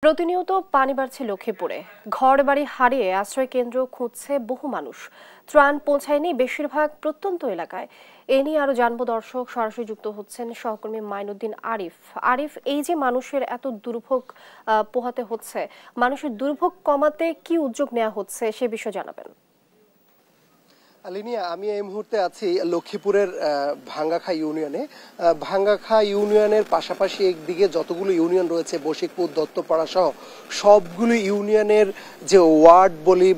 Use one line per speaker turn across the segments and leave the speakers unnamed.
প্রতিনিয়ত পানি বাড়ছে লক্ষ্মীপুরে। ঘর বাড়ি হারিয়ে আশ্রয় কেন্দ্র খুঁজছে বহু মানুষ। ত্রাণ পৌঁছায়নি বেশিরভাগ প্রত্যন্ত এলাকায়। এ নিয়ে আরো জানবো দর্শক। সরাসরি যুক্ত হচ্ছেন সহকর্মী মাইনুদ্দিন আরিফ। আরিফ, এই যে মানুষের এত দুর্ভোগ পোহাতে হচ্ছে, মানুষের দুর্ভোগ কমাতে কি উদ্যোগ নেওয়া হচ্ছে সে বিষয়ে জানাবেন।
লিনিয়া, আমি এই মুহূর্তে আছি লক্ষ্মীপুরের ভাঙ্গাখা ইউনিয়নে। ভাঙ্গাখা ইউনিয়নের পাশাপাশি একদিকে যতগুলো ইউনিয়ন রয়েছে, বশিকপুর, দত্তপাড়া সহ সবগুলো ইউনিয়নের যে ওয়ার্ড বলি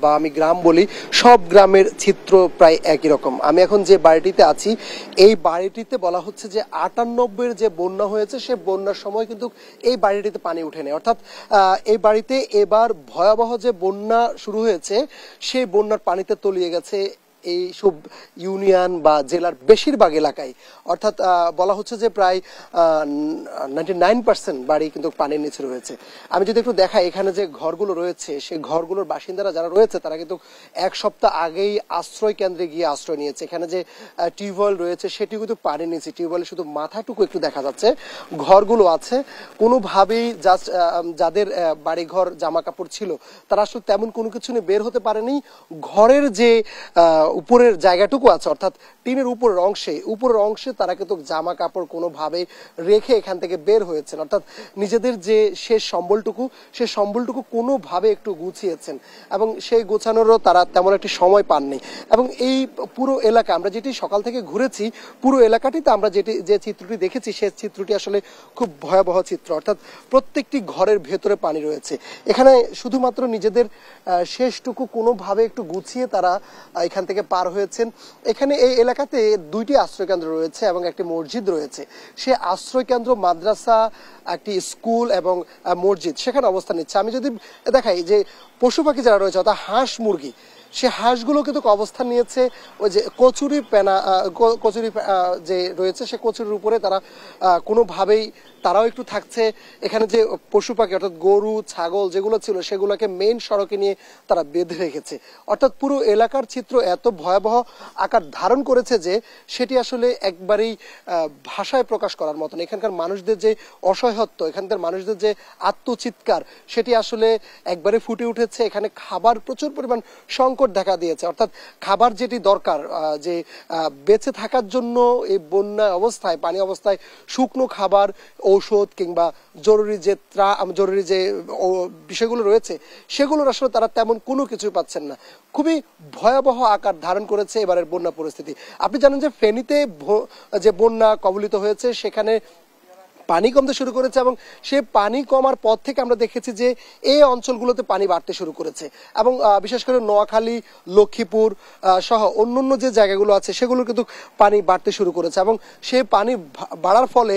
বা আমি গ্রাম বলি, সব গ্রামের চিত্র প্রায় একই রকম। আমি এখন যে বাড়িটিতে আছি, এই বাড়িটিতে বলা হচ্ছে যে 98-এর যে বন্যা হয়েছে, সে বন্যার সময় কিন্তু এই বাড়িটিতে পানি উঠেনি। অর্থাৎ এই বাড়িতে এবার ভয়াবহ যে বন্যা শুরু হয়েছে, সেই বন্যার পানিতে তলিয়ে গেছে এই সব ইউনিয়ন বা জেলার বেশিরভাগ এলাকায়। অর্থাৎ বলা হচ্ছে যে প্রায় 99% বাড়ি কিন্তু পানির নিচে রয়েছে। আমি যদি একটু দেখাই, এখানে যে ঘরগুলো রয়েছে, সেই ঘরগুলোর বাসিন্দারা যারা রয়েছে তারা কিন্তু এক সপ্তাহ আগেই আশ্রয় কেন্দ্রে গিয়ে আশ্রয় নিয়েছে। এখানে যে টিউবওয়েল রয়েছে সেটি কিন্তু পানির নিচে, টিউবওয়েলে শুধু মাথাটুকু একটু দেখা যাচ্ছে। ঘরগুলো আছে কোনোভাবেই জাস্ট যাদের বাড়িঘর জামা কাপড় ছিল তারা আসলে তেমন কোনো কিছু নিয়ে বের হতে পারেনি। ঘরের যে উপরের জায়গাটুকু আছে, অর্থাৎ টিনের উপরের অংশে তারা কিন্তু জামা কাপড় কোনোভাবে রেখে এখান থেকে বের হয়েছেন। অর্থাৎ নিজেদের যে শেষ সম্বলটুকু কোনোভাবে একটু গুছিয়েছেন এবং সেই গোছানোরও তারা তেমন একটি সময় পাননি। এবং এই পুরো এলাকা, আমরা যেটি সকাল থেকে ঘুরেছি, পুরো এলাকাটিতে আমরা যে চিত্রটি দেখেছি, সেই চিত্রটি আসলে খুব ভয়াবহ চিত্র। অর্থাৎ প্রত্যেকটি ঘরের ভেতরে পানি রয়েছে। এখানে শুধুমাত্র নিজেদের শেষটুকু কোনোভাবে একটু গুছিয়ে তারা এখান থেকে পার হয়েছেন। এখানে এই এলাকাতে 2টি আশ্রয় কেন্দ্র রয়েছে এবং একটি মসজিদ রয়েছে। সে আশ্রয় কেন্দ্র, মাদ্রাসা, একটি স্কুল এবং মসজিদ সেখানে অবস্থান নিচ্ছে। আমি যদি দেখাই যে পশু পাখি যারা রয়েছে, অর্থাৎ হাঁস মুরগি, সে হাঁসগুলো কিন্তু অবস্থান নিয়েছে ওই যে কচুরি যে রয়েছে, সে কচুরির উপরে তারা কোনোভাবেই তারাও একটু থাকছে। এখানে যে পশু পাখি অর্থাৎ গরু ছাগল যেগুলো ছিল, সেগুলোকে মেইন সড়কে নিয়ে তারা বেঁধে রেখেছে। অর্থাৎ পুরো এলাকার চিত্র এত ভয়াবহ আকার ধারণ করেছে যে সেটি আসলে একবারেই ভাষায় প্রকাশ করার মতন। এখানকার মানুষদের যে অসহায়ত্ব, এখানকার মানুষদের যে আত্মচিৎকার, সেটি আসলে একবারে ফুটে উঠেছে। এখানে খাবার প্রচুর পরিমাণ সংকট দেখা দিয়েছে। অর্থাৎ খাবার যেটি দরকার যে বেঁচে থাকার জন্য এই বন্যা অবস্থায়, পানি অবস্থায় শুকনো খাবার, ঔষধ কিংবা জরুরি যে বিষয়গুলো রয়েছে, সেগুলোর আসলে তারা তেমন কোনো কিছু পাচ্ছেন না। খুবই ভয়াবহ আকার ধারণ করেছে এবারের বন্যা পরিস্থিতি। আপনি জানেন যে ফেনীতে যে বন্যা কবলিত হয়েছে, সেখানে পানি কমতে শুরু করেছে এবং সে পানি কমার পর থেকে আমরা দেখেছি যে এই অঞ্চলগুলোতে পানি বাড়তে শুরু করেছে এবং বিশেষ করে নোয়াখালী, লক্ষ্মীপুর সহ অন্যান্য যে জায়গাগুলো আছে সেগুলো কিন্তু পানি বাড়তে শুরু করেছে এবং সেই পানি বাড়ার ফলে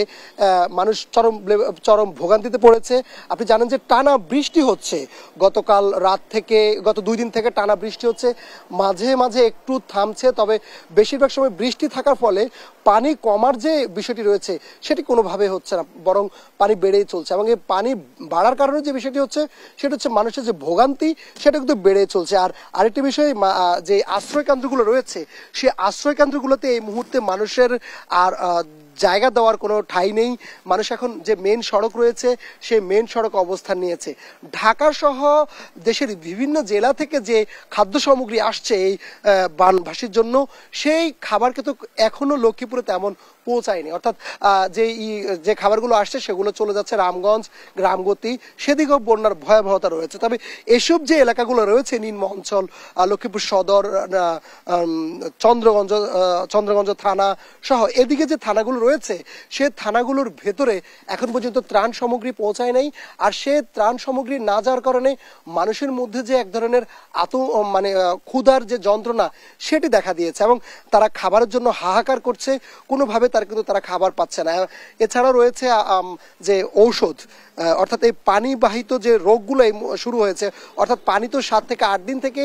মানুষ চরম ভোগান্তিতে পড়েছে। আপনি জানেন যে টানা বৃষ্টি হচ্ছে, গতকাল রাত থেকে গত 2 দিন থেকে টানা বৃষ্টি হচ্ছে। মাঝে মাঝে একটু থামছে, তবে বেশিরভাগ সময় বৃষ্টি থাকার ফলে পানি কমার যে বিষয়টি রয়েছে সেটি কোনোভাবে হচ্ছে না, বরং পানি বেড়েই চলছে। এবং এই পানি বাড়ার কারণে যে বিষয়টি হচ্ছে সেটা হচ্ছে মানুষের যে ভোগান্তি, সেটা কিন্তু বেড়ে চলছে। আর আরেকটি বিষয়, যে আশ্রয় কেন্দ্রগুলো রয়েছে, সেই আশ্রয় কেন্দ্রগুলোতে এই মুহূর্তে মানুষের আর জায়গা দেওয়ার কোনো ঠাঁই নেই। মানুষ এখন যে মেন সড়ক রয়েছে, সেই মেন সড়ক অবস্থান নিয়েছে। ঢাকা সহ দেশের বিভিন্ন জেলা থেকে যে খাদ্য সামগ্রী আসছে এই বানভাসির জন্য, সেই খাবার কিন্তু এখনো লক্ষ্মীপুরে তেমন পৌঁছায়নি। অর্থাৎ যে খাবারগুলো আসছে সেগুলো চলে যাচ্ছে রামগঞ্জ, গ্রামগতি, সেদিকেও বন্যার ভয়াবহতা রয়েছে। তবে এসব যে এলাকাগুলো রয়েছে, নিম্ন অঞ্চল, লক্ষ্মীপুর সদর, চন্দ্রগঞ্জ থানা সহ এদিকে যে থানাগুলো রয়েছে, সে থানাগুলোর ভেতরে এখন পর্যন্ত ত্রাণ সামগ্রী পৌঁছায় নাই। আর সে ত্রাণ সামগ্রী না যাওয়ার কারণে মানুষের মধ্যে যে এক ধরনের ক্ষুধার যে যন্ত্রণা, সেটি দেখা দিয়েছে এবং তারা খাবারের জন্য হাহাকার করছে। কোনোভাবে তারা খাবার পাচ্ছে না। এছাড়াও রয়েছে যে ঔষধ, অর্থাৎ এই পানিবাহিত যে রোগগুলো শুরু হয়েছে, অর্থাৎ পানি তো 7 থেকে 8 দিন থেকে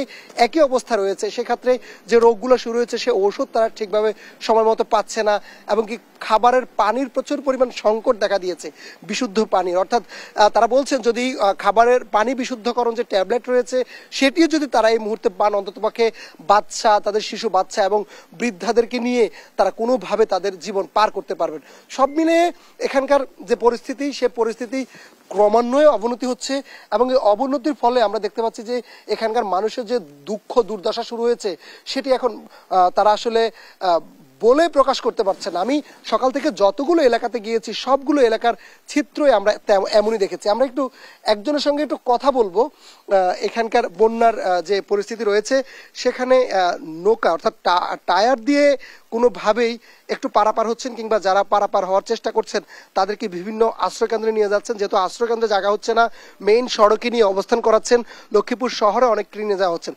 একই অবস্থা রয়েছে, সেক্ষেত্রে যে রোগগুলো শুরু হয়েছে সে ঔষধ তারা ঠিকভাবে সময় মতো পাচ্ছে না এবং কি খাবারের পানির প্রচুর পরিমাণ সংকট দেখা দিয়েছে, বিশুদ্ধ পানির। অর্থাৎ তারা বলছেন যদি খাবারের পানি বিশুদ্ধকরণ যে ট্যাবলেট রয়েছে সেটিও যদি তারা এই মুহূর্তে পান, অন্ততপক্ষে তাদের শিশু বাচ্চা এবং বৃদ্ধাদেরকে নিয়ে তারা কোনোভাবে তাদের জীবন জীবন পার করতে পারবেন। সব মিলে এখানকার যে পরিস্থিতি, সে পরিস্থিতি ক্রমান্বয়ে অবনতি হচ্ছে এবং এই অবনতির ফলে আমরা দেখতে পাচ্ছি যে এখানকার মানুষের যে দুঃখ দুর্দশা শুরু হয়েছে সেটি এখন তারা আসলে বলে প্রকাশ করতে পারছে না। আমি সকাল থেকে যতগুলো এলাকাতে গিয়েছি সবগুলো এলাকার চিত্রই আমরা এমনই দেখেছি। আমরা একটু একজনের সঙ্গে একটু কথা বলবো। এখানকার বন্যার যে পরিস্থিতি রয়েছে সেখানে নৌকা অর্থাৎ টায়ার দিয়ে কোনোভাবেই একটু পারাপার হচ্ছেন কিংবা যারা পারাপার হওয়ার চেষ্টা করছেন তাদেরকে বিভিন্ন আশ্রয়কেন্দ্রে নিয়ে যাচ্ছেন। যেহেতু আশ্রয়কেন্দ্রে জায়গা হচ্ছে না, মেইন সড়কে নিয়ে অবস্থান করাচ্ছেন। লক্ষ্মীপুর শহরে অনেক নিয়ে যাওয়া হচ্ছেন।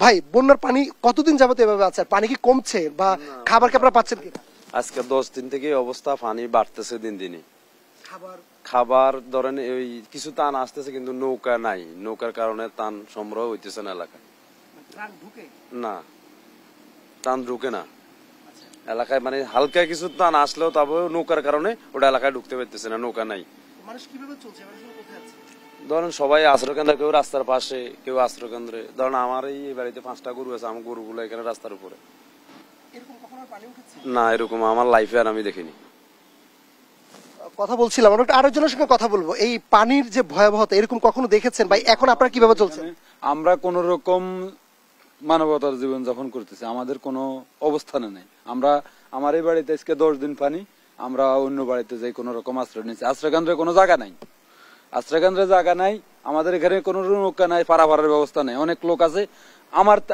ভাই, বন্যার পানি কতদিন যাবত এভাবে আছে? পানি কি কমছে বা খাবার কি আপনারা পাচ্ছেন কিনা?
আজকে 10 দিন থেকে অবস্থা পানি বাড়তেছে দিন দিনই। খাবার ধরেন ওই কিছু টান আসতেছে কিন্তু নৌকা নাই, নৌকার কারণে টান সংগ্রহ হইতেছে না এলাকায়। না, টান ঢুকে না এলাকায়, মানে হালকা কিছু টান আসলেও তবে নৌকার কারণে ওটা এলাকায় ঢুকতে পারতেছে না, নৌকা নাই।
মানুষ কিভাবে চলছে?
ধরেন সবাই আশ্রয়কেন্দ্রে, কেউ রাস্তার পাশে, কেউ আশ্রয়কেন্দ্রে। ধরেন আমার এই বাড়িতে 5টা গরু আছে, আমার গরুগুলো এখানে রাস্তার উপরে। না, এরকম আমার লাইফে আর আমি দেখিনি।
কথা বলছিলাম, আমরা একটু আরেকজনের সঙ্গে কথা বলবো। এই পানির যে ভয়াবহতা এরকম কখনো দেখেছেন ভাই? এখন আপনারা কিভাবে চলছেন?
আমরা কোন রকম মানবতার জীবন যাপন করতেছি, আমাদের কোনো অবস্থানে নেই। আমার এই বাড়িতে আজকে 10 দিন পানি, আমরা অন্য বাড়িতে যাই কোন রকম আশ্রয় নিচ্ছি। আশ্রয়কেন্দ্রে কোনো জায়গা নাই, আশ্রয়কেন্দ্রে জায়গা নাই, আমাদের এখানে কোনো নৌকা নাই, পারাপারের ব্যবস্থা নেই। অনেক লোক আছে,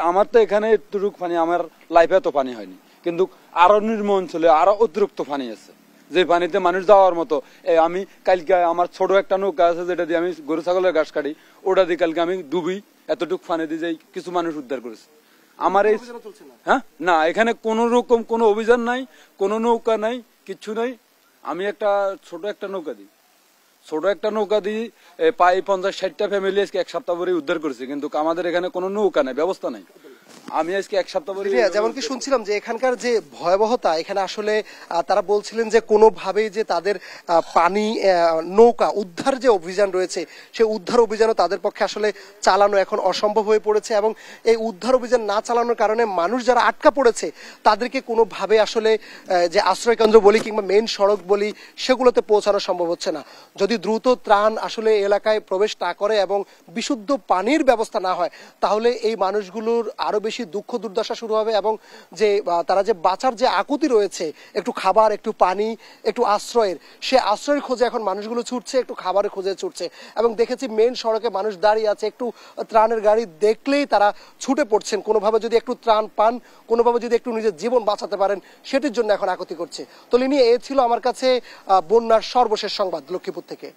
আমার তো এখানে এতটুকু পানি, আমার লাইফে এত পানি হয়নি, কিন্তু আরো নিম্ন অঞ্চলে আরো অতিরিক্ত পানি আছে, যে পানিতে মানুষ যাওয়ার মতো। আমি কালকে আমার ছোট একটা নৌকা আছে যেটা দিয়ে আমি গরু ছাগলের ঘাস কাটি, ওটা দিয়ে কালকে আমি ডুবি এতটুকু পানি দিয়ে যাই, কিছু মানুষ উদ্ধার করেছে। আমার এই হ্যাঁ না, এখানে কোন রকম কোনো অভিযান নাই, কোনো নৌকা নাই, কিচ্ছু নাই। আমি ছোট একটা নৌকা দিই প্রায় 50-60টা ফ্যামিলি আজকে 1 সপ্তাহ পরে উদ্ধার করেছে, কিন্তু আমাদের এখানে কোনো নৌকা নাই, ব্যবস্থা নাই। আমি আজকে 1 সপ্তাহ পরে
যেমন কি শুনছিলাম যে এখানকার যে ভয়াবহতা, এখানে আসলে তারা বলছিলেন যে কোনোভাবেই যে তাদের পানি নৌকা উদ্ধার যে অভিযান রয়েছে সেই উদ্ধার অভিযানও তাদের পক্ষে আসলে চালানো এখন অসম্ভব হয়ে পড়েছে। এবং এই উদ্ধার অভিযান না চালানোর কারণে মানুষ যারা আটকা পড়েছে তাদেরকে কোনোভাবে আসলে যে আশ্রয়কেন্দ্র বলি কিংবা মেইন সড়ক বলি সেগুলোতে পৌঁছানো সম্ভব হচ্ছে না। যদি দ্রুত ত্রাণ আসলে এলাকায় প্রবেশ না করে এবং বিশুদ্ধ পানির ব্যবস্থা না হয় তাহলে এই মানুষগুলোর আরো বেশি দুঃখ দুর্দশা শুরু হবে এবং যে তারা যে বাঁচার যে আকুতি রয়েছে, একটু খাবার, একটু পানি, একটু আশ্রয়ের, সে আশ্রয়ের খোঁজে এখন মানুষগুলো ছুটছে, একটু খাবারের খোঁজে ছুটছে। এবং দেখেছি মেইন সড়কে মানুষ দাঁড়িয়ে আছে, একটু ত্রাণের গাড়ি দেখলেই তারা ছুটে পড়ছেন, কোনোভাবে যদি একটু ত্রাণ পান, কোনোভাবে যদি একটু নিজের জীবন বাঁচাতে পারেন সেটির জন্য এখন আকুতি করছে। তো লিনি, এ ছিল আমার কাছে বন্যার সর্বশেষ সংবাদ লক্ষ্মীপুর থেকে।